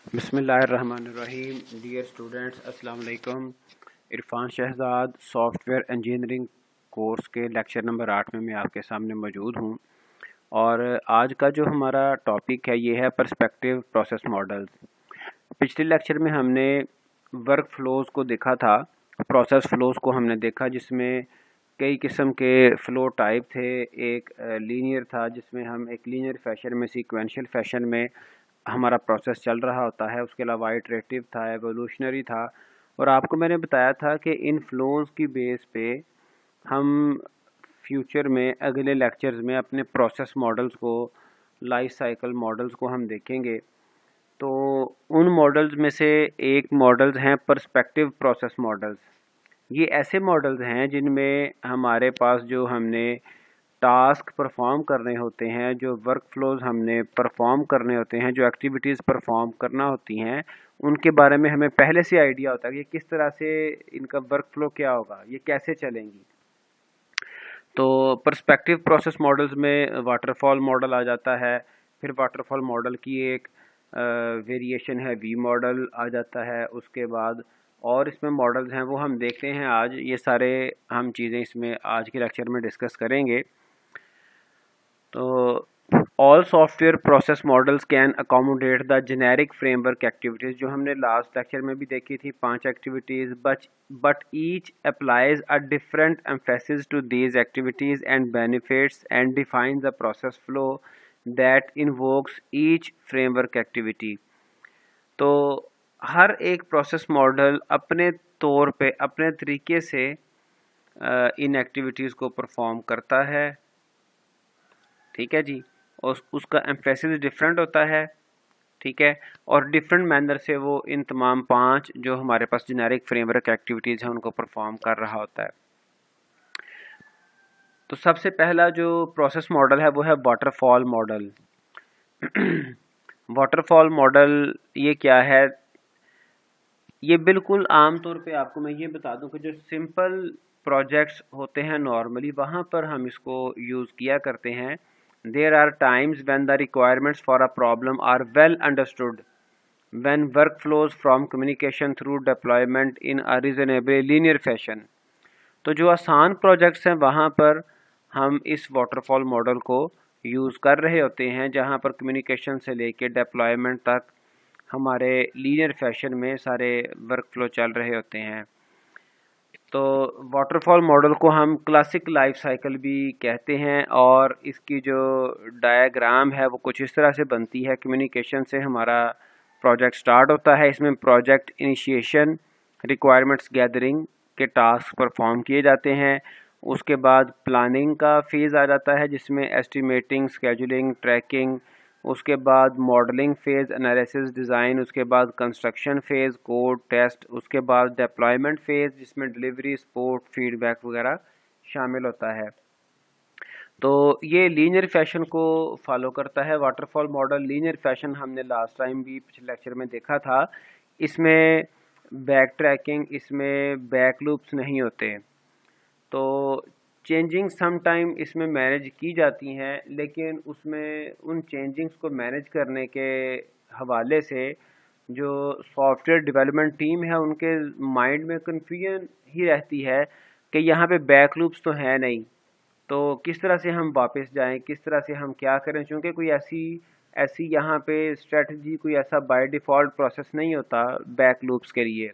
बिस्मिल्लाहिर्रहमानिर्रहीम। Dear students, अस्सलाम वालेकुम। Irfan Shahzad software engineering course के लेक्चर नंबर 8 में मैं आपके सामने मौजूद हूँ। और आज का जो हमारा टॉपिक है ये है पर्सपेक्टिव प्रोसेस मॉडल्स। पिछले लेक्चर में हमने वर्क फ्लोज़ को देखा था, प्रोसेस फ्लोज़ को हमने देखा, जिसमें कई किस्म के फ़्लो टाइप थे। एक लीनियर था, जिसमें हम एक लीनियर फैशन में, सीक्वेंशियल फैशन में हमारा प्रोसेस चल रहा होता है। उसके अलावा इटरेटिव था, एवोल्यूशनरी था। और आपको मैंने बताया था कि इन फ्लोज़ की बेस पे हम फ्यूचर में अगले लेक्चर्स में अपने प्रोसेस मॉडल्स को, लाइफ साइकिल मॉडल्स को हम देखेंगे। तो उन मॉडल्स में से एक मॉडल्स हैं पर्सपेक्टिव प्रोसेस मॉडल्स। ये ऐसे मॉडल्स हैं जिनमें हमारे पास जो हमने टास्क परफॉर्म करने होते हैं, जो वर्क फ्लोज हमने परफॉर्म करने होते हैं, जो एक्टिविटीज़ परफॉर्म करना होती हैं, उनके बारे में हमें पहले से आइडिया होता है कि किस तरह से इनका वर्क फ्लो क्या होगा, ये कैसे चलेंगी। तो पर्सपेक्टिव प्रोसेस मॉडल्स में वाटरफॉल मॉडल आ जाता है। फिर वाटरफॉल मॉडल की एक वेरिएशन है, वी मॉडल आ जाता है। उसके बाद और इसमें मॉडल्स हैं, वो हम देखते हैं आज। ये सारे हम चीज़ें इसमें आज के लेक्चर में डिस्कस करेंगे। तो all software process models can accommodate the generic framework activities, जो हमने लास्ट लेक्चर में भी देखी थी, 5 activities. But each applies a different emphasis to these activities and benefits and defines the process flow that invokes each framework activity. तो हर एक process model अपने तौर पे, अपने तरीके से इन एक्टिविटीज़ को परफॉर्म करता है। ठीक है जी। और उसका एम्फेसिस डिफरेंट होता है। ठीक है। और डिफरेंट मैनर से वो इन तमाम 5 जो हमारे पास जेनेरिक फ्रेमवर्क एक्टिविटीज़ हैं उनको परफॉर्म कर रहा होता है। तो सबसे पहला जो प्रोसेस मॉडल है वो है वाटरफॉल मॉडल। वाटरफॉल मॉडल ये क्या है? ये बिल्कुल आम तौर पे आपको मैं ये बता दूं कि जो सिंपल प्रोजेक्ट्स होते हैं नॉर्मली, वहाँ पर हम इसको यूज़ किया करते हैं। There are times when the requirements for a problem are well understood, when work flows from communication through deployment in a reasonable linear fashion. तो जो आसान प्रोजेक्ट्स हैं वहाँ पर हम इस वाटरफॉल मॉडल को यूज़ कर रहे होते हैं, जहाँ पर कम्युनिकेशन से लेके डिप्लॉयमेंट तक हमारे लीनियर फैशन में सारे वर्क फ्लो चल रहे होते हैं। तो वाटरफॉल मॉडल को हम क्लासिक लाइफ साइकिल भी कहते हैं। और इसकी जो डायग्राम है वो कुछ इस तरह से बनती है। कम्युनिकेशन से हमारा प्रोजेक्ट स्टार्ट होता है। इसमें प्रोजेक्ट इनिशिएशन, रिक्वायरमेंट्स गैदरिंग के टास्क परफॉर्म किए जाते हैं। उसके बाद प्लानिंग का फेज़ आ जाता है, जिसमें एस्टिमेटिंग, स्केजुलिंग, ट्रैकिंग। उसके बाद मॉडलिंग फ़ेज़, एनालिसिस, डिज़ाइन। उसके बाद कंस्ट्रक्शन फ़ेज़, कोड टेस्ट। उसके बाद डिप्लॉयमेंट फ़ेज़, जिसमें डिलीवरी, सपोर्ट, फीडबैक वगैरह शामिल होता है। तो ये लीनियर फैशन को फॉलो करता है वाटरफॉल मॉडल। लीनियर फैशन हमने लास्ट टाइम भी पिछले लेक्चर में देखा था। इसमें बैक ट्रैकिंग, इसमें बैक लूप्स नहीं होते। तो चेंजिंग सम टाइम इसमें मैनेज की जाती हैं, लेकिन उसमें उन चेंजिंग्स को मैनेज करने के हवाले से जो सॉफ्टवेयर डेवलपमेंट टीम है उनके माइंड में कन्फ्यूजन ही रहती है कि यहाँ पे बैक लूप्स तो है नहीं, तो किस तरह से हम वापस जाएं, किस तरह से हम क्या करें। चूँकि कोई ऐसी ऐसी यहाँ पे स्ट्रेटजी, कोई ऐसा बाय डिफ़ॉल्ट प्रोसेस नहीं होता बैक लूप्स के लिए।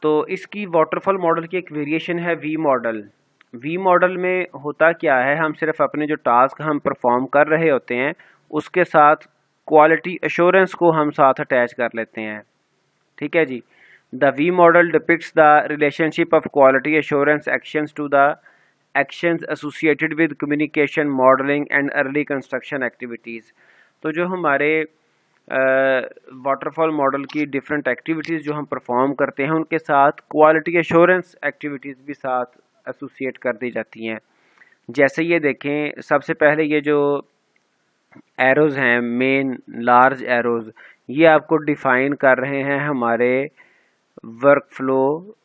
तो इसकी वाटरफॉल मॉडल की एक वेरिएशन है वी मॉडल। वी मॉडल में होता क्या है, हम सिर्फ अपने जो टास्क हम परफॉर्म कर रहे होते हैं उसके साथ क्वालिटी एश्योरेंस को हम साथ अटैच कर लेते हैं। ठीक है जी। The V model depicts the relationship of quality assurance actions to the actions associated with communication, modelling and early construction activities. तो जो हमारे वाटरफॉल मॉडल की डिफरेंट एक्टिविटीज़ जो हम परफॉर्म करते हैं उनके साथ क्वालिटी एश्योरेंस एक्टिविटीज़ भी साथ एसोसिएट कर दी जाती हैं। जैसे ये देखें, सबसे पहले ये जो एरोज़ हैं, मेन लार्ज एरोज़, ये आपको डिफ़ाइन कर रहे हैं हमारे वर्क फ्लो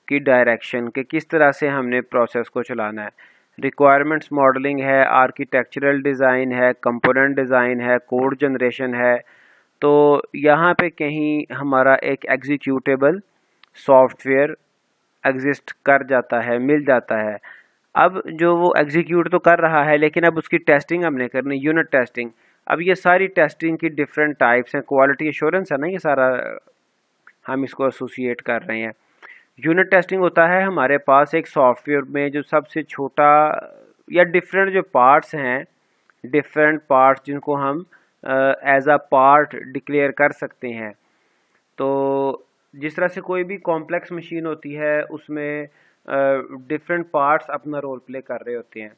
की डायरेक्शन के किस तरह से हमने प्रोसेस को चलाना है। रिक्वायरमेंट्स मॉडलिंग है, आर्किटेक्चरल डिज़ाइन है, कंपोनेंट डिज़ाइन है, कोड जनरेशन है। तो यहाँ पे कहीं हमारा एक एग्जीक्यूटेबल सॉफ्टवेयर एग्जिस्ट कर जाता है, मिल जाता है। अब जो वो एग्जीक्यूट तो कर रहा है, लेकिन अब उसकी टेस्टिंग हमने करनी, यूनिट टेस्टिंग। अब ये सारी टेस्टिंग की डिफरेंट टाइप्स हैं, क्वालिटी एश्योरेंस है ना ये सारा, हम इसको एसोसिएट कर रहे हैं। यूनिट टेस्टिंग होता है हमारे पास एक सॉफ्टवेयर में जो सबसे छोटा या डिफरेंट जो पार्ट्स हैं, डिफरेंट पार्ट्स जिनको हम एज अ पार्ट डिक्लेयर कर सकते हैं। तो जिस तरह से कोई भी कॉम्प्लेक्स मशीन होती है उसमें डिफरेंट पार्ट्स अपना रोल प्ले कर रहे होते हैं,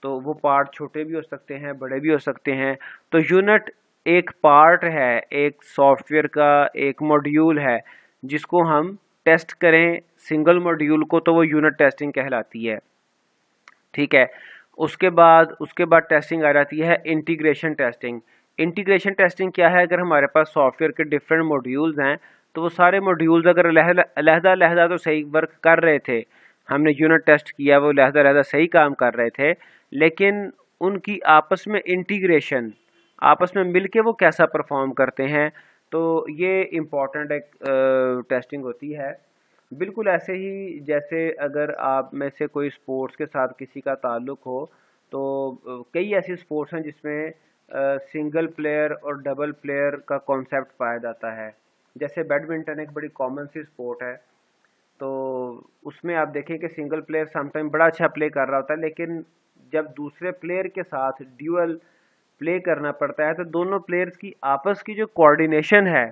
तो वो पार्ट छोटे भी हो सकते हैं, बड़े भी हो सकते हैं। तो यूनिट एक पार्ट है, एक सॉफ्टवेयर का एक मॉड्यूल है जिसको हम टेस्ट करें सिंगल मॉड्यूल को, तो वो यूनिट टेस्टिंग कहलाती है। ठीक है। उसके बाद टेस्टिंग आ जाती है इंटीग्रेशन टेस्टिंग। इंटीग्रेशन टेस्टिंग क्या है? अगर हमारे पास सॉफ्टवेयर के डिफरेंट मॉड्यूल्स हैं, तो वो सारे मॉड्यूल्स अगर अलहदा तो सही वर्क कर रहे थे, हमने यूनिट टेस्ट किया, वो अलहदा सही काम कर रहे थे, लेकिन उनकी आपस में इंटीग्रेशन, आपस में मिलके वो कैसा परफॉर्म करते हैं, तो ये इम्पॉर्टेंट एक टेस्टिंग होती है। बिल्कुल ऐसे ही जैसे अगर आप में से कोई स्पोर्ट्स के साथ किसी का ताल्लुक हो, तो कई ऐसी स्पोर्ट्स हैं जिसमें सिंगल प्लेयर और डबल प्लेयर का कॉन्सेप्ट पाया जाता है। जैसे बैडमिंटन एक बड़ी कॉमन सी स्पोर्ट है, तो उसमें आप देखें कि सिंगल प्लेयर समटाइम बड़ा अच्छा प्ले कर रहा होता है, लेकिन जब दूसरे प्लेयर के साथ ड्यूअल प्ले करना पड़ता है तो दोनों प्लेयर्स की आपस की जो कोऑर्डिनेशन है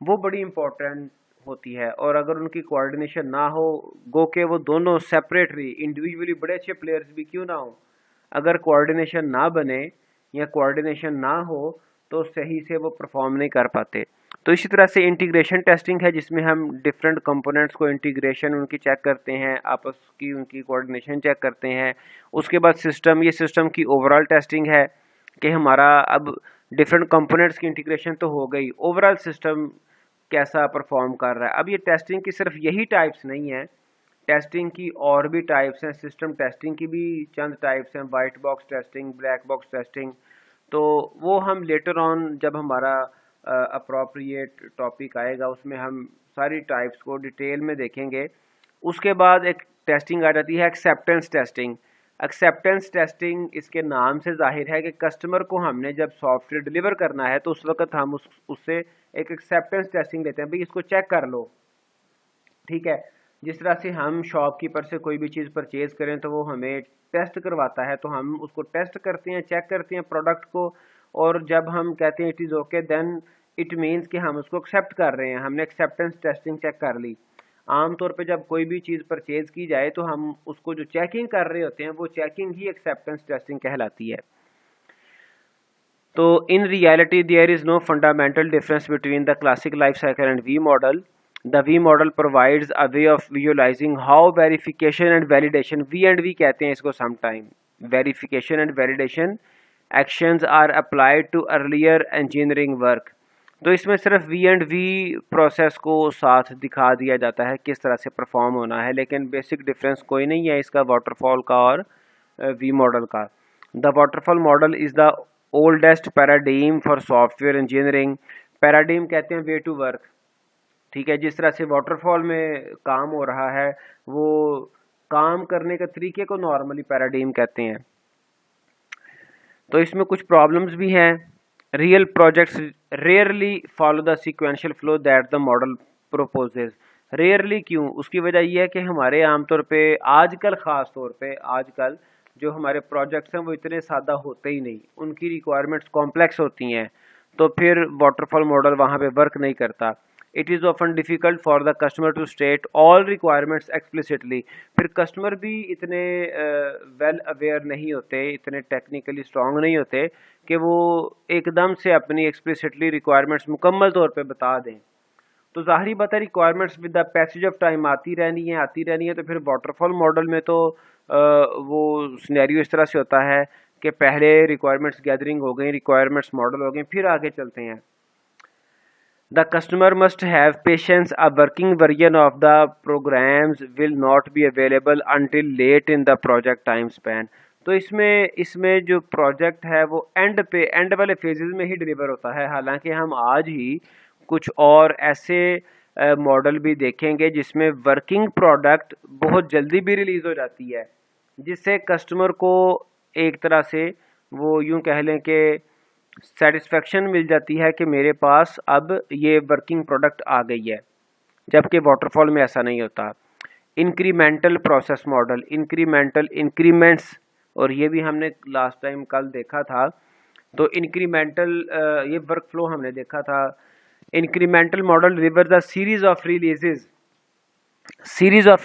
वो बड़ी इंपॉर्टेंट होती है। और अगर उनकी कोऑर्डिनेशन ना हो, गो के वो दोनों सेपरेटली इंडिविजुअली बड़े अच्छे प्लेयर्स भी क्यों ना हो, अगर कोऑर्डिनेशन ना बने या कोऑर्डिनेशन ना हो तो सही से वो परफॉर्म नहीं कर पाते। तो इसी तरह से इंटीग्रेशन टेस्टिंग है जिसमें हम डिफरेंट कंपोनेंट्स को इंटीग्रेशन उनकी चेक करते हैं, आपस की उनकी कोऑर्डिनेशन चेक करते हैं। उसके बाद सिस्टम, ये सिस्टम की ओवरऑल टेस्टिंग है कि हमारा अब डिफरेंट कंपोनेंट्स की इंटीग्रेशन तो हो गई, ओवरऑल सिस्टम कैसा परफॉर्म कर रहा है। अब ये टेस्टिंग की सिर्फ यही टाइप्स नहीं है, टेस्टिंग की और भी टाइप्स हैं, सिस्टम टेस्टिंग की भी चंद टाइप्स हैं, white box testing, black box testing. तो वो हम लेटर ऑन जब हमारा अप्रोप्रिएट टॉपिक आएगा उसमें हम सारी टाइप्स को डिटेल में देखेंगे। उसके बाद एक टेस्टिंग आ जाती है एक्सेप्टेंस टेस्टिंग। एक्सेप्टेंस टेस्टिंग इसके नाम से जाहिर है कि कस्टमर को हमने जब सॉफ्टवेयर डिलीवर करना है तो उस वक्त हम उससे एक एक्सेप्टेंस टेस्टिंग लेते हैं, भाई इसको चेक कर लो। ठीक है। जिस तरह से हम शॉपकीपर से कोई भी चीज़ परचेज करें तो वो हमें टेस्ट करवाता है, तो हम उसको टेस्ट करते हैं, चेक करते हैं प्रोडक्ट को, और जब हम कहते हैं it is okay, then it means कि हम उसको एक्सेप्ट कर रहे हैं, हमने एक्सेप्टेंस टेस्टिंग चेक कर ली। आमतौर पे जब कोई भी चीज़ परचेज की जाए तो हम उसको जो चेकिंग कर रहे होते हैं वो चेकिंग ही एक्सेप्टेंस टेस्टिंग कहलाती है। तो in reality there is no fundamental difference between the classic life cycle and V model. The V model provides a way of visualizing how verification and validation, V and V कहते हैं इसको sometime, verification and validation actions are applied to earlier engineering work। तो इसमें सिर्फ V and V process को साथ दिखा दिया जाता है किस तरह से परफॉर्म होना है, लेकिन बेसिक डिफरेंस कोई नहीं है इसका वाटरफॉल का और V मॉडल का। The waterfall model is the oldest paradigm for software engineering. Paradigm कहते हैं वे टू वर्क। ठीक है। जिस तरह से वाटरफॉल में काम हो रहा है, वो काम करने के तरीके को नॉर्मली पैराडाइम कहते हैं। तो इसमें कुछ प्रॉब्लम्स भी हैं। Real projects rarely follow the sequential flow that the model proposes. Rarely क्यों? उसकी वजह यह है कि हमारे आमतौर पे आजकल, ख़ास तौर पे आजकल जो हमारे प्रोजेक्ट्स हैं वो इतने सादा होते ही नहीं, उनकी रिक्वायरमेंट्स कॉम्प्लेक्स होती हैं, तो फिर वाटरफॉल मॉडल वहाँ पे वर्क नहीं करता। It is often difficult for the customer to state all requirements explicitly. फिर कस्टमर भी इतने वेल अवेयर नहीं होते, इतने टेक्निकली स्ट्रॉन्ग नहीं होते कि वो एकदम से अपनी एक्सप्लिसिटली रिक्वायरमेंट्स मुकम्मल तौर पे बता दें। तो ज़ाहिरी बात है requirements with the passage of time आती रहनी है। तो फिर वाटरफॉल मॉडल में तो वो सिनेरियो इस तरह से होता है कि पहले रिक्वायरमेंट्स गैदरिंग हो गई, रिक्वायरमेंट्स मॉडल हो गए, फिर आगे चलते हैं। The customer must have patience. A working version of the programs will not be available until late in the project time span. तो इसमें इसमें जो प्रोजेक्ट है वो एंड वाले फेजेस में ही डिलीवर होता है। हालांकि हम आज ही कुछ और ऐसे मॉडल भी देखेंगे जिसमें वर्किंग प्रोडक्ट बहुत जल्दी भी रिलीज हो जाती है, जिससे कस्टमर को एक तरह से वो यूं कह लें कि सेटिस्फेक्शन मिल जाती है कि मेरे पास अब ये वर्किंग प्रोडक्ट आ गई है, जबकि वाटरफॉल में ऐसा नहीं होता। Incremental process model, incremental increments, और ये भी हमने लास्ट टाइम कल देखा था। तो इंक्रीमेंटल ये वर्क फ्लो हमने देखा था। Incremental model reverse the series of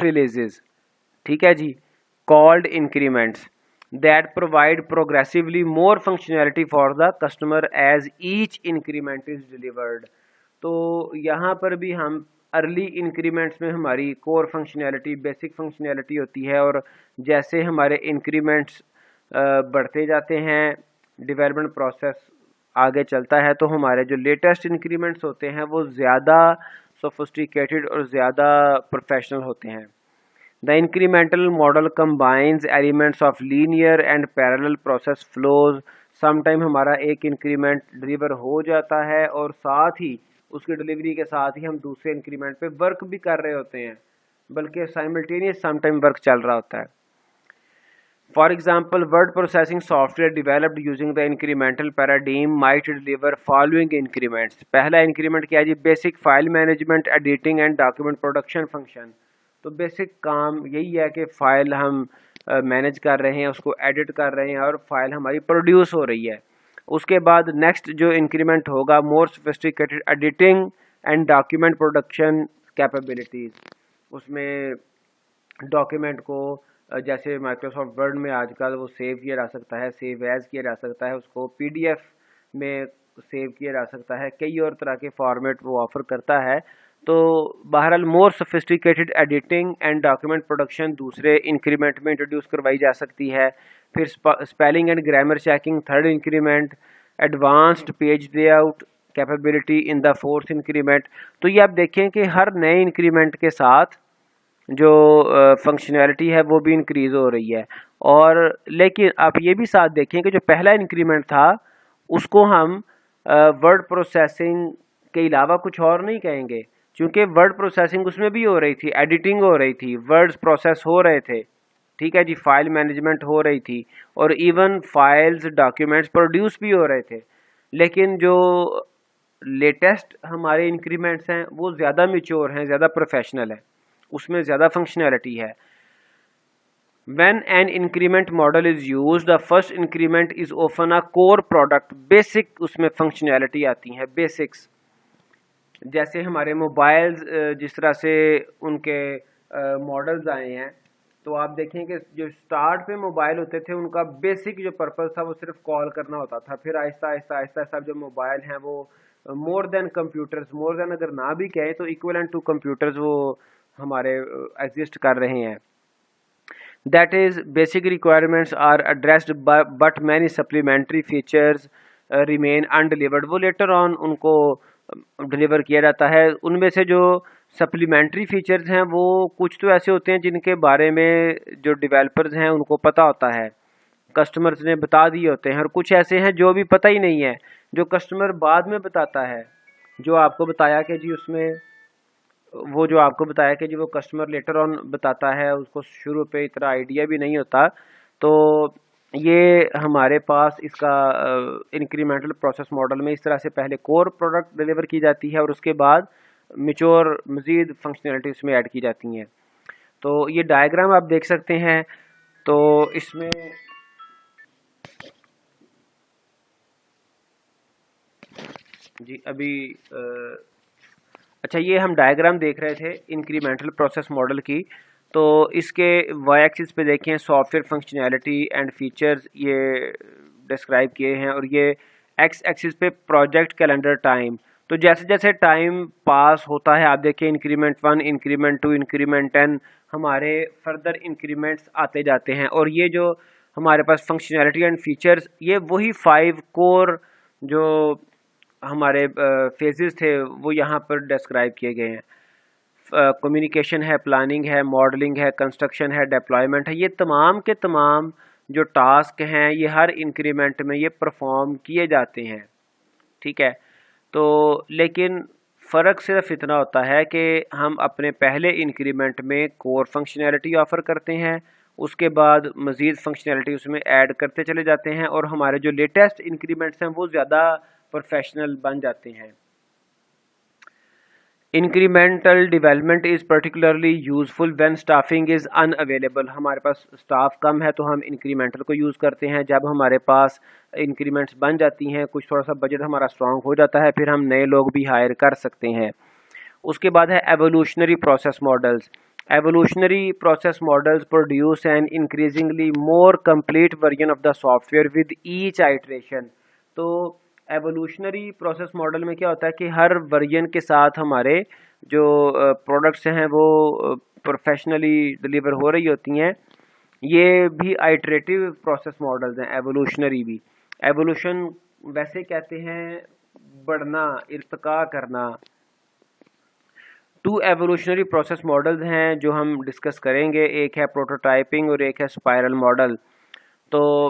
releases, ठीक है जी, called increments that provide progressively more functionality for the customer as each increment is delivered. तो यहाँ पर भी हम अर्ली इंक्रीमेंट्स में हमारी कोर फंक्शनैलिटी, बेसिक फंक्शनैलिटी होती है, और जैसे हमारे इंक्रीमेंट्स बढ़ते जाते हैं, डेवलपमेंट प्रोसेस आगे चलता है, तो हमारे जो लेटेस्ट इंक्रीमेंट्स होते हैं वो ज़्यादा सोफिस्टिकेटेड और ज़्यादा प्रोफेशनल होते हैं। The incremental model combines elements of linear and parallel process flows. Sometime हमारा एक इंक्रीमेंट डिलीवर हो जाता है और साथ ही उसकी डिलीवरी के साथ ही हम दूसरे इंक्रीमेंट पे वर्क भी कर रहे होते हैं, बल्कि साइमल्टेनियस समटाइम वर्क चल रहा होता है। For example, word processing software developed using the incremental paradigm might deliver following increments. पहला इंक्रीमेंट क्या है जी? Basic file management, editing and document production function. तो बेसिक काम यही है कि फ़ाइल हम मैनेज कर रहे हैं, उसको एडिट कर रहे हैं और फाइल हमारी प्रोड्यूस हो रही है। उसके बाद नेक्स्ट जो इंक्रीमेंट होगा, मोर sophisticated editing and document production capabilities. उसमें डॉक्यूमेंट को जैसे माइक्रोसॉफ्ट वर्ड में आजकल वो सेव किया जा सकता है, सेव एज किया जा सकता है, उसको पीडीएफ में सेव किया जा सकता है, कई और तरह के फॉर्मेट वो ऑफर करता है। तो बहरहाल मोर sophisticated editing and document production दूसरे इंक्रीमेंट में इंट्रोड्यूस करवाई जा सकती है। फिर spelling and grammar checking third increment, advanced page layout capability in the fourth increment. तो ये आप देखें कि हर नए इंक्रीमेंट के साथ जो फंक्शनैलिटी है वो भी इंक्रीज़ हो रही है। और लेकिन आप ये भी साथ देखें कि जो पहला इंक्रीमेंट था उसको हम वर्ड प्रोसेसिंग के अलावा कुछ और नहीं कहेंगे, क्योंकि वर्ड प्रोसेसिंग उसमें भी हो रही थी, एडिटिंग हो रही थी, वर्ड्स प्रोसेस हो रहे थे, ठीक है जी, फाइल मैनेजमेंट हो रही थी, और इवन फाइल्स डॉक्यूमेंट्स प्रोड्यूस भी हो रहे थे। लेकिन जो लेटेस्ट हमारे इंक्रीमेंट्स हैं वो ज़्यादा मैच्योर हैं, ज़्यादा प्रोफेशनल है, उसमें ज़्यादा फंक्शनैलिटी है। When an increment model is used, the first increment is often a core product, basic उसमें फंक्शनैलिटी आती है, बेसिक्स। जैसे हमारे मोबाइल्स जिस तरह से उनके मॉडल्स आए हैं, तो आप देखें कि जो स्टार्ट पे मोबाइल होते थे उनका बेसिक जो पर्पस था वो सिर्फ कॉल करना होता था। फिर आहिस्ता आहिस्ता आहिस्ता आहिस्ता जो मोबाइल हैं वो more than computers, more than अगर ना भी कहें तो इक्वलेंट टू कंप्यूटर्स वो हमारे एग्जिस्ट कर रहे हैं। That is, basic requirements are addressed but many supplementary features remain undelivered। वो later on उनको डिलीवर किया जाता है। उनमें से जो सप्लीमेंट्री फीचर्स हैं वो कुछ तो ऐसे होते हैं जिनके बारे में जो डेवलपर्स हैं उनको पता होता है, कस्टमर्स ने बता दिए होते हैं, और कुछ ऐसे हैं जो भी पता ही नहीं है, जो कस्टमर बाद में बताता है। जो आपको बताया कि जी उसमें वो जो आपको बताया कि जी वो कस्टमर लेटर ऑन बताता है, उसको शुरू पे इतना आइडिया भी नहीं होता। तो ये हमारे पास इसका इंक्रीमेंटल प्रोसेस मॉडल में इस तरह से पहले कोर प्रोडक्ट डिलीवर की जाती है और उसके बाद मैच्योर मज़ीद फंक्शनैलिटी उसमें ऐड की जाती हैं। तो ये डायग्राम आप देख सकते हैं। तो इसमें जी अभी अच्छा, ये हम डायग्राम देख रहे थे इंक्रीमेंटल प्रोसेस मॉडल की। तो इसके वाई एक्सिस पे देखें सॉफ्टवेयर फंक्शनैलिटी एंड फीचर्स ये डिस्क्राइब किए हैं, और ये एक्स एक्सिस पे प्रोजेक्ट कैलेंडर टाइम। तो जैसे जैसे टाइम पास होता है आप देखिए इंक्रीमेंट 1, इंक्रीमेंट 2, इंक्रीमेंट 10, हमारे फर्दर इंक्रीमेंट्स आते जाते हैं। और ये जो हमारे पास फंक्शनैलिटी एंड फीचर्स, ये वही 5 कोर जो हमारे फेजेस थे वो यहाँ पर डिस्क्राइब किए गए हैं। कम्युनिकेशन है, प्लानिंग है, मॉडलिंग है, कंस्ट्रक्शन है, डिप्लॉयमेंट है। ये तमाम के तमाम जो टास्क हैं ये हर इंक्रीमेंट में ये परफॉर्म किए जाते हैं। ठीक है, तो लेकिन फ़र्क सिर्फ इतना होता है कि हम अपने पहले इंक्रीमेंट में कोर फंक्शनैलिटी ऑफ़र करते हैं, उसके बाद मज़ीद फंक्शनैलिटी उसमें ऐड करते चले जाते हैं और हमारे जो लेटेस्ट इंक्रीमेंट्स हैं वो ज़्यादा प्रोफेशनल बन जाते हैं। Incremental development is particularly useful when staffing is unavailable. हमारे पास स्टाफ कम है तो हम इंक्रीमेंटल को यूज़ करते हैं। जब हमारे पास इंक्रीमेंट्स बन जाती हैं, कुछ थोड़ा सा बजट हमारा स्ट्रॉन्ग हो जाता है, फिर हम नए लोग भी हायर कर सकते हैं। उसके बाद है evolutionary process models. Evolutionary process models produce an increasingly more complete version of the software with each iteration. तो एवोल्यूशनरी प्रोसेस मॉडल में क्या होता है कि हर वर्जन के साथ हमारे जो प्रोडक्ट्स हैं वो प्रोफेशनली डिलीवर हो रही होती हैं। ये भी आइट्रेटिव प्रोसेस मॉडल्स हैं, एवोल्यूशनरी भी। एवोल्यूशन वैसे कहते हैं बढ़ना, इर्तिका करना। टू एवोल्यूशनरी प्रोसेस मॉडल्स हैं जो हम डिस्कस करेंगे, एक है प्रोटोटाइपिंग और एक है स्पाइरल मॉडल। तो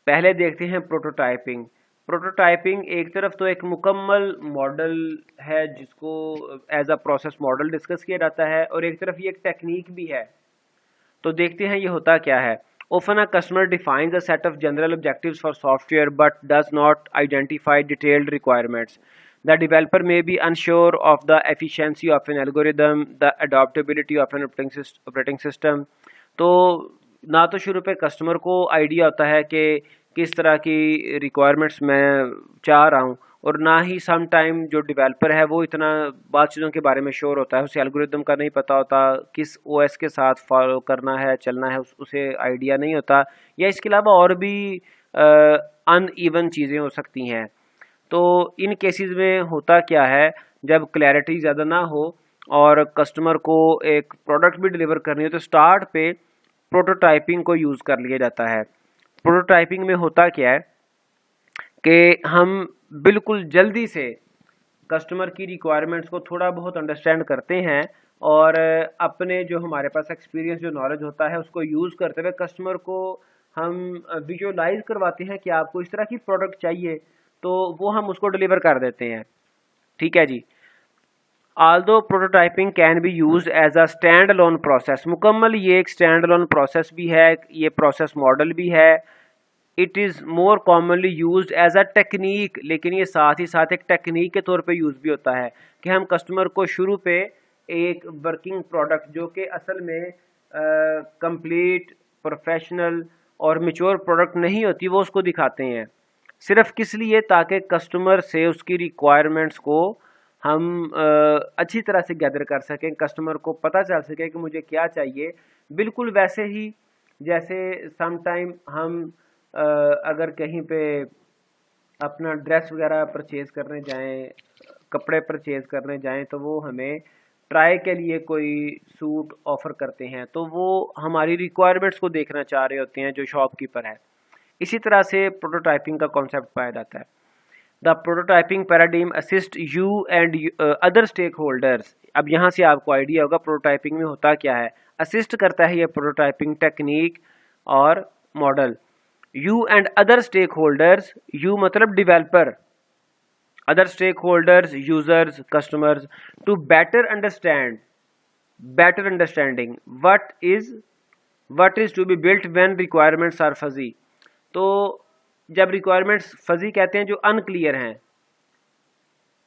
पहले देखते हैं प्रोटोटाइपिंग। प्रोटोटाइपिंग एक तरफ तो एक मुकम्मल मॉडल है जिसको as a process model discuss किया जाता है, और एक तरफ ये एक टेक्निक भी है। तो देखते हैं ये होता क्या है। Often a customer defines a set of general objectives for software but does not identify detailed requirements. The developer may be unsure of the efficiency of an algorithm, the adaptability of an operating system. तो ना तो शुरू पे customer को idea होता है कि किस तरह की रिक्वायरमेंट्स मैं चाह रहा हूँ, और ना ही सम टाइम जो डेवलपर है वो इतना बात चीज़ों के बारे में श्योर होता है, उसे एल्गोरिदम का नहीं पता होता, किस ओएस के साथ फॉलो करना है, चलना है, उसे आइडिया नहीं होता, या इसके अलावा और भी अनइवन चीज़ें हो सकती हैं। तो इन केसेस में होता क्या है, जब क्लैरिटी ज़्यादा ना हो और कस्टमर को एक प्रोडक्ट भी डिलीवर करनी हो, तो स्टार्ट पे प्रोटोटाइपिंग को यूज़ कर लिया जाता है। प्रोटोटाइपिंग में होता क्या है कि हम बिल्कुल जल्दी से कस्टमर की रिक्वायरमेंट्स को थोड़ा बहुत अंडरस्टैंड करते हैं, और अपने जो हमारे पास एक्सपीरियंस, जो नॉलेज होता है, उसको यूज़ करते हुए कस्टमर को हम विजुअलाइज करवाते हैं कि आपको इस तरह की प्रोडक्ट चाहिए, तो वो हम उसको डिलीवर कर देते हैं। ठीक है जी। Although prototyping can be used as a standalone process, मुकम्मल ये एक standalone process भी है, ये process model भी है। It is more commonly used as a technique, लेकिन ये साथ ही साथ एक टेक्निक के तौर पे यूज़ भी होता है कि हम कस्टमर को शुरू पे एक वर्किंग प्रोडक्ट जो कि असल में कंप्लीट, प्रोफेशनल और मैच्योर प्रोडक्ट नहीं होती, वो उसको दिखाते हैं। सिर्फ किस लिए? ताकि कस्टमर से उसकी रिक्वायरमेंट्स को हम अच्छी तरह से गैदर कर सकें, कस्टमर को पता चल सके कि मुझे क्या चाहिए। बिल्कुल वैसे ही जैसे सम टाइम हम अगर कहीं पे अपना ड्रेस वगैरह परचेज़ करने जाएं, कपड़े परचेज़ करने जाएं, तो वो हमें ट्राई के लिए कोई सूट ऑफ़र करते हैं, तो वो हमारी रिक्वायरमेंट्स को देखना चाह रहे होते हैं जो शॉपकीपर है। इसी तरह से प्रोटोटाइपिंग का कॉन्सेप्ट पाया जाता है। The prototyping paradigm assist you and other stake holders. अब यहाँ से आपको आइडिया होगा प्रोटोटाइपिंग में होता क्या है। असिस्ट करता है ये प्रोटोटाइपिंग टेक्निक और model you and other stake holders. You मतलब developer, other stake holders users customers, to better understanding what is to be built when requirements are fuzzy। तो जब रिक्वायरमेंट्स फजी कहते हैं जो अनक्लियर हैं,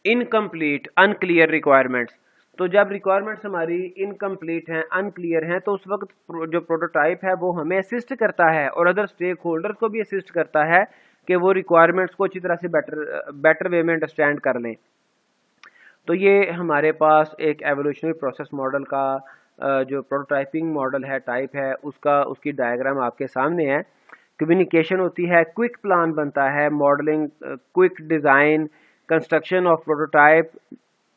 इनकम्प्लीट, अनक्लियर रिक्वायरमेंट्स, तो जब requirements हमारी इनकम्प्लीट हैं, अनक्लियर हैं, तो उस वक्त जो प्रोटोटाइप है वो हमें असिस्ट करता है और अदर स्टेक होल्डर को भी असिस्ट करता है कि वो रिक्वायरमेंट्स को अच्छी तरह से बेटर वे में अंडरस्टैंड कर लें। तो ये हमारे पास एक एवोल्यूशनरी प्रोसेस मॉडल का जो प्रोटोटाइपिंग मॉडल है, टाइप है, उसकी डायग्राम आपके सामने है। कम्युनिकेशन होती है, क्विक प्लान बनता है, modelling, quick design, construction of prototype,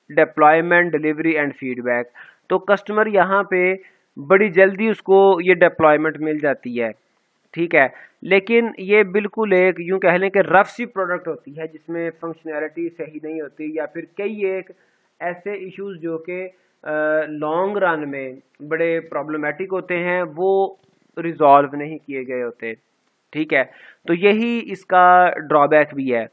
deployment, delivery and feedback. तो कस्टमर यहाँ पे बड़ी जल्दी उसको ये डिप्लॉयमेंट मिल जाती है, ठीक है, लेकिन ये बिल्कुल एक यूँ कह लें कि रफ सी प्रोडक्ट होती है जिसमें फंक्शनैलिटी सही नहीं होती, या फिर कई एक ऐसे इश्यूज जो कि लॉन्ग रन में बड़े प्रॉब्लमेटिक होते हैं, वो रिजॉल्व नहीं किए गए होते। ठीक है, तो यही इसका ड्रॉबैक भी है।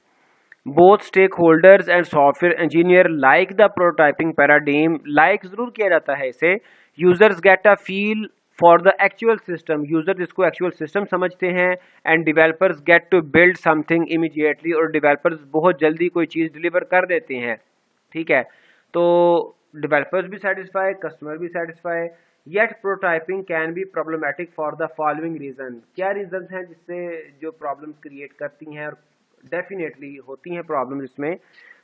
Both stakeholders and software engineer like the prototyping paradigm, like जरूर किया जाता है इसे। Users get a feel for the actual system, user इसको एक्चुअल सिस्टम समझते हैं। And developers get to build something immediately, और डेवलपर्स बहुत जल्दी कोई चीज़ डिलीवर कर देते हैं। ठीक है, तो डेवलपर्स भी सेटिस्फाई, कस्टमर भी satisfy. Yet prototyping can be problematic for the following reason, क्या रीजन हैं जिससे जो प्रॉब्लम्स क्रिएट करती हैं, और डेफिनेटली होती हैं प्रॉब्लम इसमें।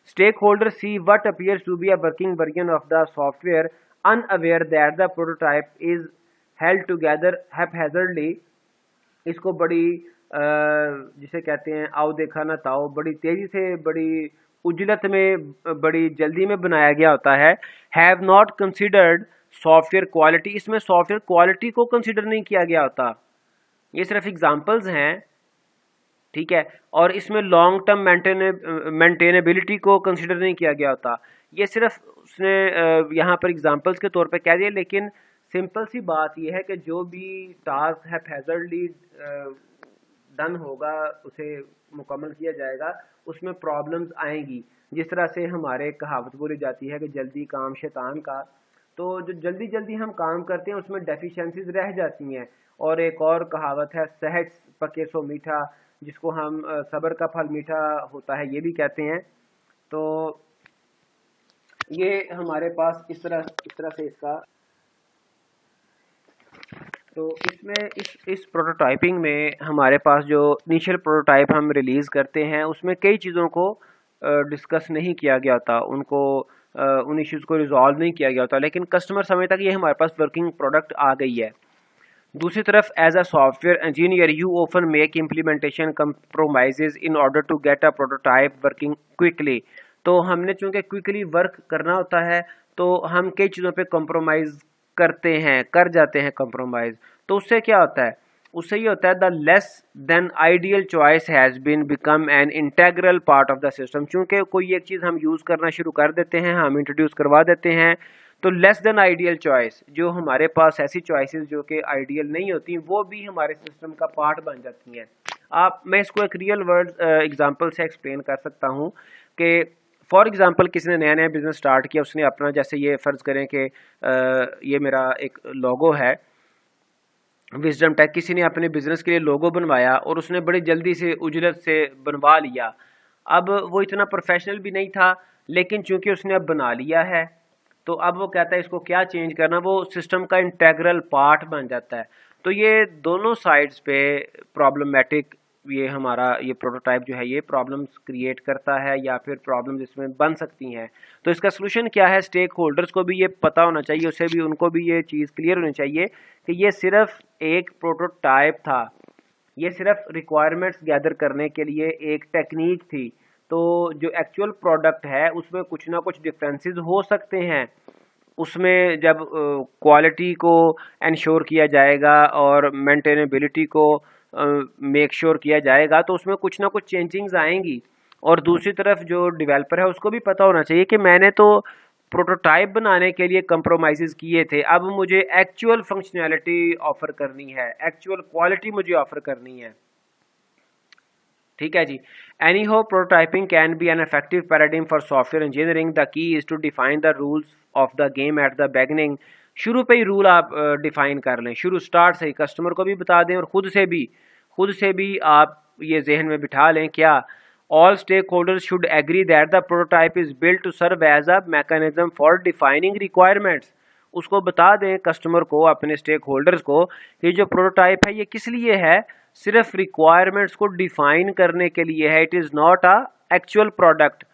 Stake holder see what appears to be a working version of the software, unaware that the prototype is held together haphazardly. इसको बड़ी जिसे कहते हैं आओ देखा ना ताओ, बड़ी तेजी से, बड़ी उजलत में, बड़ी जल्दी में बनाया गया होता है। Have not considered software quality, इसमें सॉफ्टवेयर क्वालिटी को कंसिडर नहीं किया गया होता। ये सिर्फ एग्जांपल्स हैं। ठीक है, और इसमें लॉन्ग टर्म मेंटेनेबिलिटी को कंसिडर नहीं किया गया होता। ये सिर्फ उसने यहाँ पर एग्जांपल्स के तौर पे कह दिया, लेकिन सिंपल सी बात यह है कि जो भी टास्क है हैजर्डली डन होगा, उसे मुकम्मल किया जाएगा, उसमें प्रॉब्लम्स आएंगी। जिस तरह से हमारे कहावत बोली जाती है कि जल्दी काम शैतान का, तो जो जल्दी जल्दी हम काम करते हैं उसमें डेफिशिएंसीज रह जाती हैं। और एक और कहावत है सहज पके सो मीठा, जिसको हम सब्र का फल मीठा होता है ये भी कहते हैं। तो ये हमारे पास इस तरह से इसका, तो इसमें इस प्रोटोटाइपिंग में हमारे पास जो इनिशियल प्रोटोटाइप हम रिलीज़ करते हैं उसमें कई चीज़ों को डिस्कस नहीं किया गया था, उनको उन इश्यूज़ को रिजॉल्व नहीं किया गया था, लेकिन कस्टमर समझता कि ये हमारे पास वर्किंग प्रोडक्ट आ गई है। दूसरी तरफ as a software engineer you often make implementation compromises in order to get a prototype working quickly. तो हमने चूँकि क्विकली वर्क करना होता है, तो हम कई चीज़ों पे कंप्रोमाइज़ करते हैं, कर जाते हैं कंप्रोमाइज़। तो उससे क्या होता है, उससे ये होता है the less than ideal choice has been become an integral part of the system. चूँकि कोई एक चीज़ हम यूज़ करना शुरू कर देते हैं, हम इंट्रोड्यूस करवा देते हैं, तो लेस देन आइडियल चॉइस, जो हमारे पास ऐसी चॉइसेस जो कि आइडियल नहीं होती, वो भी हमारे सिस्टम का पार्ट बन जाती हैं। मैं इसको एक रियल वर्ड एग्जांपल से एक्सप्लेन कर सकता हूँ कि फॉर एग्जांपल किसी ने नया नया बिजनेस स्टार्ट किया, उसने अपना, जैसे ये फ़र्ज़ करें कि ये मेरा एक लोगो है विजडम टेक, किसी ने अपने बिजनेस के लिए लोगो बनवाया और उसने बड़ी जल्दी से उजलत से बनवा लिया। अब वो इतना प्रोफेशनल भी नहीं था, लेकिन चूंकि उसने अब बना लिया है, तो अब वो कहता है इसको क्या चेंज करना, वो सिस्टम का इंटेग्रल पार्ट बन जाता है। तो ये दोनों साइड्स पे प्रॉब्लमेटिक, ये हमारा ये प्रोटोटाइप जो है ये प्रॉब्लम्स क्रिएट करता है, या फिर प्रॉब्लम्स इसमें बन सकती हैं। तो इसका सोल्यूशन क्या है, स्टेक होल्डर्स को भी ये पता होना चाहिए, उसे भी, उनको भी ये चीज़ क्लियर होनी चाहिए कि ये सिर्फ एक प्रोटोटाइप था, ये सिर्फ रिक्वायरमेंट्स गैदर करने के लिए एक टेक्निक थी। तो जो एक्चुअल प्रोडक्ट है उसमें कुछ ना कुछ डिफरेंसेस हो सकते हैं। उसमें जब क्वालिटी को इंश्योर किया जाएगा और मेंटेनेबिलिटी को मेक श्योर किया जाएगा, तो उसमें कुछ ना कुछ चेंजिंग्स आएंगी। और दूसरी तरफ जो डेवलपर है उसको भी पता होना चाहिए कि मैंने तो प्रोटोटाइप बनाने के लिए कंप्रोमाइज़ किए थे, अब मुझे एक्चुअल फंक्शनैलिटी ऑफर करनी है, एक्चुअल क्वालिटी मुझे ऑफर करनी है। ठीक है जी। Anyhow prototyping can be an effective paradigm for software engineering. The key is to define the rules of the game at the beginning. शुरू पे ही रूल आप डिफाइन कर लें, शुरू स्टार्ट से ही कस्टमर को भी बता दें और खुद से भी आप ये जहन में बिठा लें क्या, all stakeholders should agree that the prototype is built to serve as a mechanism for defining requirements. उसको बता दें कस्टमर को, अपने स्टेक होल्डर्स को, कि जो प्रोटोटाइप है ये किस लिए है, सिर्फ रिक्वायरमेंट्स को डिफाइन करने के लिए है, it is not a actual product.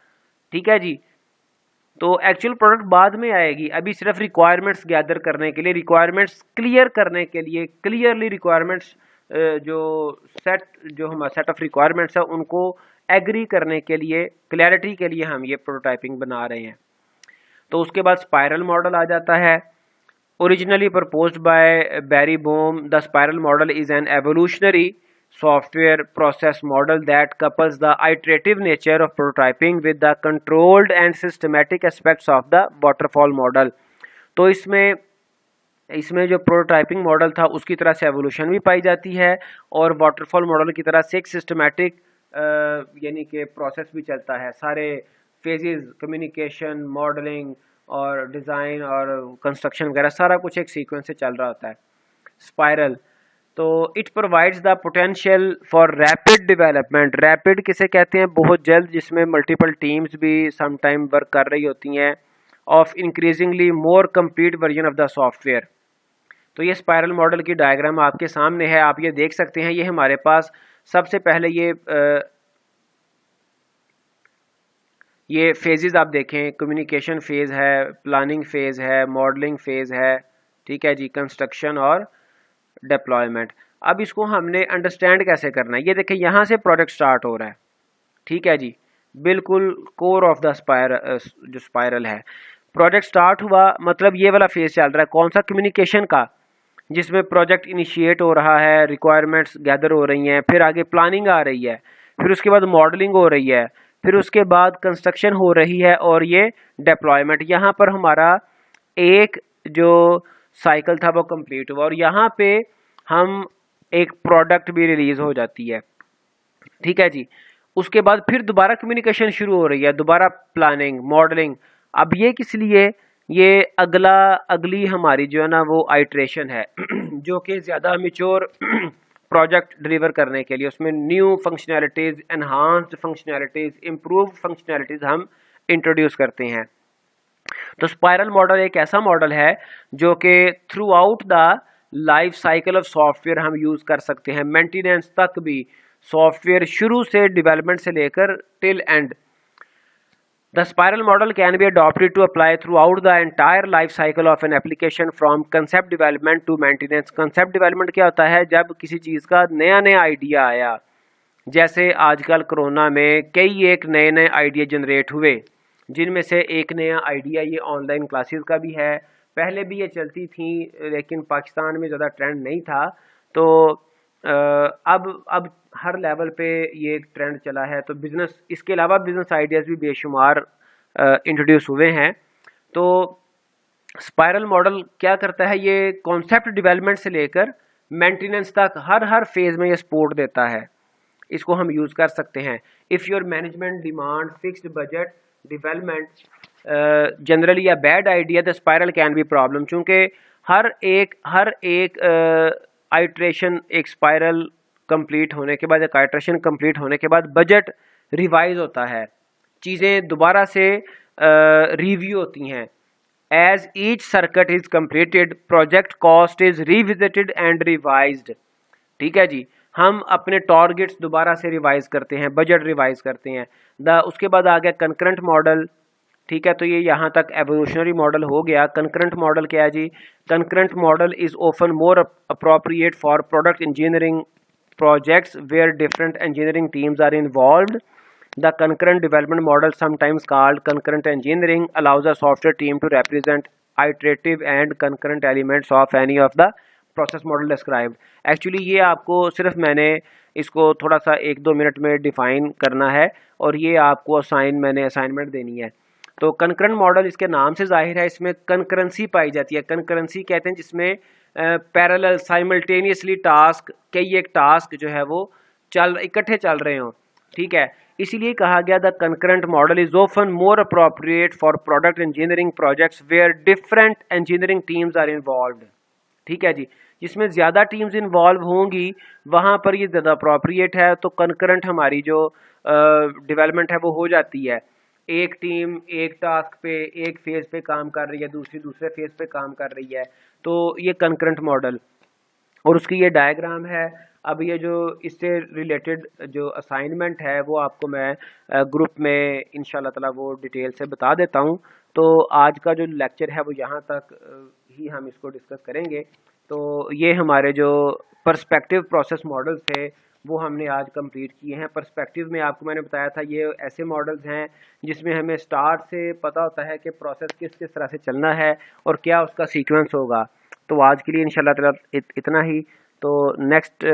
ठीक है जी। तो एक्चुअल प्रोडक्ट बाद में आएगी, अभी सिर्फ रिक्वायरमेंट्स गैदर करने के लिए, रिक्वायरमेंट्स क्लियर करने के लिए, क्लियरली रिक्वायरमेंट्स जो हमारा सेट ऑफ रिक्वायरमेंट्स है उनको एग्री करने के लिए, क्लैरिटी के लिए हम ये प्रोटोटाइपिंग बना रहे हैं। तो उसके बाद स्पाइरल मॉडल आ जाता है। Originally proposed by Barry Boehm, the spiral model is an evolutionary software process model that couples the iterative nature of prototyping with the controlled and systematic aspects of the waterfall model. तो इसमें इसमें जो prototyping model था उसकी तरह से evolution भी पाई जाती है और वाटरफॉल मॉडल की तरह से एक सिस्टमैटिक यानी कि प्रोसेस भी चलता है। सारे फेजेस, कम्युनिकेशन, मॉडलिंग और डिज़ाइन और कंस्ट्रक्शन वगैरह सारा कुछ एक सीक्वेंस से चल रहा होता है। स्पाइरल, तो it provides the potential for rapid development. Rapid किसे कहते हैं? बहुत जल्द, जिसमें मल्टीपल टीम्स भी सम टाइम वर्क कर रही होती हैं, of increasingly more complete version of the software. तो ये स्पाइरल मॉडल की डायग्राम आपके सामने है, आप ये देख सकते हैं। ये हमारे पास सबसे पहले ये फेजेस आप देखें, कम्युनिकेशन फेज है, प्लानिंग फेज है, मॉडलिंग फेज है, ठीक है जी, कंस्ट्रक्शन और डिप्लॉयमेंट। अब इसको हमने अंडरस्टैंड कैसे करना है? ये देखें, यहाँ से प्रोजेक्ट स्टार्ट हो रहा है, ठीक है जी, बिल्कुल कोर ऑफ द स्पाइरल जो स्पाइरल है। प्रोजेक्ट स्टार्ट हुआ मतलब ये वाला फेज चल रहा है, कौन सा? कम्युनिकेशन का, जिसमें प्रोजेक्ट इनिशिएट हो रहा है, रिक्वायरमेंट्स गैदर हो रही हैं, फिर आगे प्लानिंग आ रही है, फिर उसके बाद मॉडलिंग हो रही है, फिर उसके बाद कंस्ट्रक्शन हो रही है और ये डिप्लॉयमेंट। यहाँ पर हमारा एक जो साइकिल था वो कंप्लीट हुआ और यहाँ पे हम एक प्रोडक्ट भी रिलीज हो जाती है, ठीक है जी। उसके बाद फिर दोबारा कम्युनिकेशन शुरू हो रही है, दोबारा प्लानिंग, मॉडलिंग। अब ये किस लिए? ये अगली हमारी जो है ना वो आइट्रेशन है जो कि ज़्यादा मैच्योर प्रोजेक्ट डिलीवर करने के लिए, उसमें new functionalities, enhanced functionalities, improve functionalities हम इंट्रोड्यूस करते हैं। तो स्पाइरल मॉडल एक ऐसा मॉडल है जो कि through out the life cycle of software हम यूज़ कर सकते हैं, मेंटेनेंस तक भी, सॉफ्टवेयर शुरू से, डेवलपमेंट से लेकर till and. The spiral model can be adopted to apply throughout the entire life cycle of an application from concept development to maintenance. Concept development क्या होता है? जब किसी चीज़ का नया नया आइडिया आया, जैसे आजकल कोरोना में कई एक नए नए आइडिया जनरेट हुए, जिनमें से एक नया आइडिया ये ऑनलाइन क्लासेस का भी है। पहले भी ये चलती थी लेकिन पाकिस्तान में ज़्यादा ट्रेंड नहीं था, तो अब हर लेवल पे ये एक ट्रेंड चला है। तो बिज़नेस, इसके अलावा बिज़नेस आइडियाज़ भी बेशुमार इंट्रोड्यूस हुए हैं। तो स्पाइरल मॉडल क्या करता है? ये कॉन्सेप्ट डेवलपमेंट से लेकर मेंटेनेंस तक हर फेज़ में ये सपोर्ट देता है। इसको हम यूज़ कर सकते हैं। If your management demand fixed budget development generally a bad idea, the spiral can be problem. चूँकि हर एक आइट्रेशन, एक स्पाइरल कंप्लीट होने के बाद, एक आइट्रेशन कंप्लीट होने के बाद बजट रिवाइज होता है, चीज़ें दोबारा से रिव्यू होती हैं। As each circuit is completed, project cost is revisited and revised, ठीक है जी। हम अपने टारगेट्स दोबारा से रिवाइज करते हैं, बजट रिवाइज करते हैं। उसके बाद आ गया कंकरेंट मॉडल, ठीक है। तो ये यहाँ तक एवोल्यूशनरी मॉडल हो गया। कंकरेंट मॉडल क्या है जी? Concurrent model is often more appropriate for product engineering projects where different engineering teams are involved. The concurrent development model, sometimes called concurrent engineering, allows a software team to represent iterative and concurrent elements of any of the process model described. Actually ये आपको सिर्फ मैंने इसको थोड़ा सा 1-2 minute में define करना है और ये आपको मैंने असाइनमेंट देनी है। तो कंकरेंट मॉडल इसके नाम से जाहिर है, इसमें कंकरेंसी पाई जाती है। कंकरेंसी कहते हैं जिसमें पैरेलल, साइमल्टेनियसली टास्क, कई एक टास्क जो है वो इकट्ठे चल रहे हों, ठीक है। इसीलिए कहा गया the concurrent model is often more appropriate for product engineering projects where different engineering teams are involved, ठीक है जी। जिसमें ज़्यादा टीम्स इन्वॉल्व होंगी वहाँ पर ये ज़्यादा अप्रोप्रिएट है। तो कंकरेंट हमारी जो डेवलपमेंट है वो हो जाती है। एक टीम एक टास्क पे, एक फेज़ पे काम कर रही है, दूसरे फेज़ पे काम कर रही है। तो ये कंकरेंट मॉडल, और उसकी ये डायग्राम है। अब ये जो इससे रिलेटेड जो असाइनमेंट है वो आपको मैं ग्रुप में इंशाल्लाह ताला वो डिटेल से बता देता हूँ। तो आज का जो लेक्चर है वो यहाँ तक ही हम इसको डिस्कस करेंगे। तो ये हमारे जो पर्सपेक्टिव प्रोसेस मॉडल्स थे वो हमने आज कंप्लीट किए हैं। पर्सपेक्टिव में आपको मैंने बताया था ये ऐसे मॉडल्स हैं जिसमें हमें स्टार्ट से पता होता है कि प्रोसेस किस किस तरह से चलना है और क्या उसका सीक्वेंस होगा। तो आज के लिए इंशाल्लाह ताला इतना ही। तो नेक्स्ट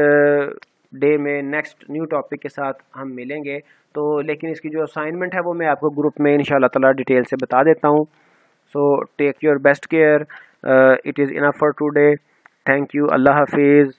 डे में नेक्स्ट न्यू टॉपिक के साथ हम मिलेंगे। तो लेकिन इसकी जो असाइनमेंट है वो मैं आपको ग्रुप में इंशाल्लाह ताला डिटेल से बता देता हूँ। So take your best care. It is enough for today. Thank you. Allah Hafiz.